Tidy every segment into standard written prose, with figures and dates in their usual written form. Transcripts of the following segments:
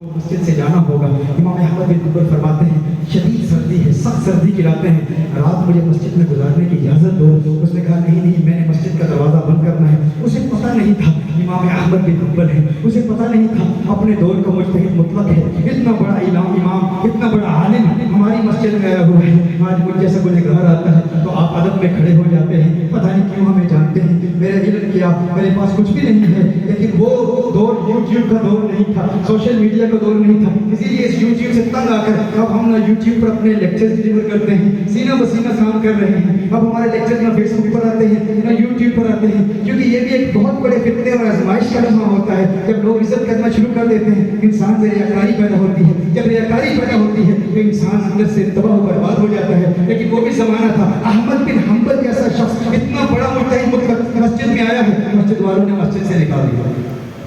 مسجد سے جانا ہوگا۔ امام احمد بن حنبل فرماتے ہیں شدید سردی ہے، سخت سردی کی راتیں ہیں، رات مجھے مسجد میں گزارنے کی اجازت دو۔ اس نے کہا نہیں میں نے مسجد کا دروازہ بند کرنا ہے۔ اسے پتہ نہیں تھا امام احمد بن حنبل ہے، اسے پتہ نہیں تھا اپنے دور کا مجتہد مطلق ہے، اتنا بڑا امام اتنا بڑا عالم ہماری مسجد میں آیا ہوا ہے۔ آج مجھ جیسا گنہگار آتا ہے تو آپ ادب میں کھڑے ہو جاتے ہیں، پتہ نہیں کیوں ہمیں جانتے ہیں، میرے علم کیا میرے پاس کچھ بھی نہیں ہے، لیکن وہ دور یوٹیوب کا دور نہیں تھا، سوشل میڈیا کا دور نہیں تھا، اسی لیے اس یوٹیوب سے تنگ آ کر اب ہم نہ یوٹیوب پر اپنے لیکچر ڈلیور کرتے ہیں، سینہ بسینہ کام کر رہے ہیں، اب ہمارے لیکچر نہ فیس بک پر آتے ہیں نہ یوٹیوب پر آتے ہیں، کیونکہ یہ بھی ایک بہت بڑے فتنے اور آزمائش کا لمحہ ہوتا ہے جب لوگ عزت کرنا شروع کر دیتے ہیں، انسان میں ریاکاری پیدا ہوتی ہے، جب ریاکاری پیدا ہوتی ہے تو انسان اندر سے تباہ و برباد ہو جاتا ہے۔ لیکن وہ بھی زمانہ تھا، احمد بن حنبل جیسا شخص اتنا بڑا مجتہد مطلق مسجد میں آیا ہے، مسجد والوں نے مسجد سے نکال دیا،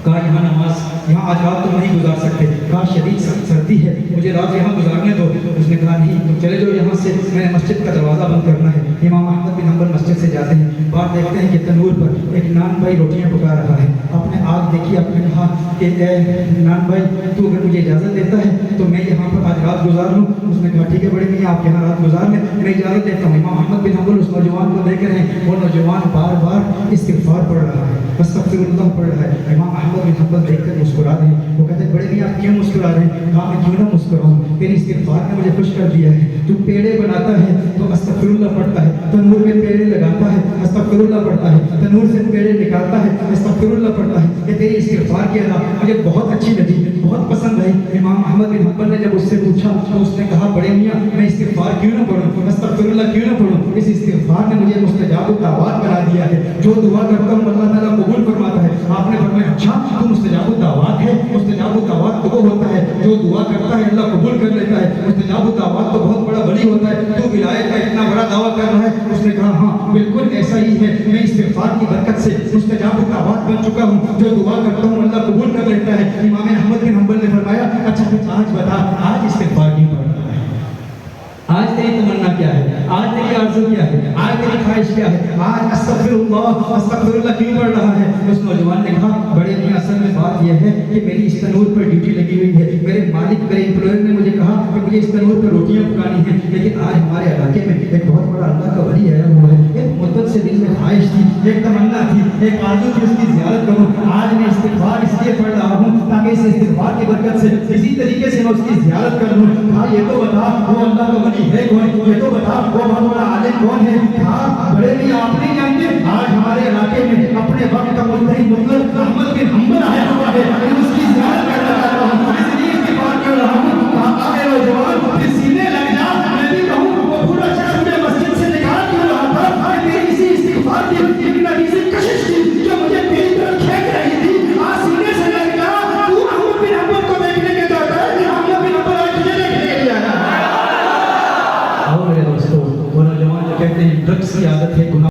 کہا یہاں نماز یہاں آج رات تم نہیں گزار سکتے، کہا شدید سردی ہے مجھے رات یہاں گزارنے دو۔ اس نے کہا نہیں تم چلے جاؤ یہاں سے، میں نے مسجد کا دروازہ بند کرنا ہے۔ امام احمد بن حنبل مسجد سے جاتے ہیں، باہر دیکھتے ہیں کہ تنور پر ایک نان بھائی روٹیاں پکا رہا ہے، آپ نے آگ دیکھی، آپ نے کہا کہ اے نان بھائی تو اگر مجھے اجازت دیتا ہے تو میں یہاں پر آج رات گزار لوں۔ اس نے کہا ٹھیک ہے بڑے میاں آپ یہاں رات گزار لیں، میں اجازت دیتا ہوں۔ امام احمد بن حنبل اس نوجوان کو دیکھ رہے ہیں، وہ نوجوان بار بار استغفار پڑھ رہا ہے، استغفر اللہ پڑھ رہا ہے۔ امام احمد بن حنبل دیکھ کر مسکرا رہے ہیں، وہ کہتے ہیں بڑے میاں آپ کیوں مسکرا رہے ہیں؟ کہا میں کیوں نہ مسکراؤں، تیری استغفار نے مجھے خوش کر دیا ہے، تو پیڑے بناتا ہے تو استغفر اللہ پڑھتا ہے، تنور میں پیڑے لگاتا ہے استغفر اللہ پڑھتا ہے، تنور سے پیڑے نکالتا ہے استغفر اللہ پڑھتا ہے، کہ تیری استغفار کی ادا مجھے بہت اچھی لگی، بہت پسند آئی۔ امام احمد بن حنبل نے جب اس سے پوچھا تو اس نے کہا بڑے میاں میں استغفار کیوں نہ پڑھوں، استغفر اللہ کیوں نہ پڑھوں، اس استغفار نے مجھے مستجاب الدعوات بنا دیا ہے، جو دعا کرتا ہوں اللہ تعالیٰ قبول فرماتا ہے۔ آپ نے فرمایا اچھا تو مستجاب الدعوات ہے، مستجاب الدعوات تو وہ ہوتا ہے جو دعا کرتا ہے اللہ قبول کر لیتا ہے، مستجاب الدعوات تو بہت بڑا ولی ہوتا ہے، تو ولایت کا اتنا بڑا دعویٰ کر رہا ہے۔ اس نے کہا ہاں بالکل ایسا ہی ہے، میں استغفار کی برکت سے مستجاب الدعوات بن چکا ہوں، جو دعا کرتا ہوں اللہ قبول کر لیتا ہے۔ امام احمد بن حنبل نے فرمایا اچھا پھر آج بتا آج استغفار کیوں پڑھ رہا ہے، آج تیری تمنا کیا ہے، آج تیری آرزو کیا ہے، آج تیری خواہش کیا ہے، آج استغفر اللہ کیوں پڑھ رہا ہے؟ اس نوجوان نے کہا بڑے میاں اصل میں بات یہ ہے کہ میری اس تنور پر ڈیوٹی لگی ہوئی ہے، میرے مالک میرے امپلائر نے مجھے کہا کہ مجھے اس تنور پر روٹیاں پکانی ہیں، لیکن آج ہمارے علاقے میں ایک بہت بڑا اللہ کا ولی آیا ہوا ہے، ایک مدت سے دل میں خواہش تھی، ایک تمنا تھی، ایک آرزو تھی اس کی زیارت کروں، آج میں استغفار اس لیے پڑھ رہا ہوں تاکہ اس استغفار کی برکت سے کسی طریقے سے میں اس کی زیارت کر لوں۔ کہا یہ تو بتا وہ اللہ کا ولی ہے کون، یہ تو بتا وہ بہت بڑا عالم کون ہے؟ کہا بڑے بھی آپ نہیں جانتے آج ہمارے علاقے میں اپنے وقت کا مجتہد مطلق احمد بن حنبل آیا ہوا ہے، اس کی زیارت کر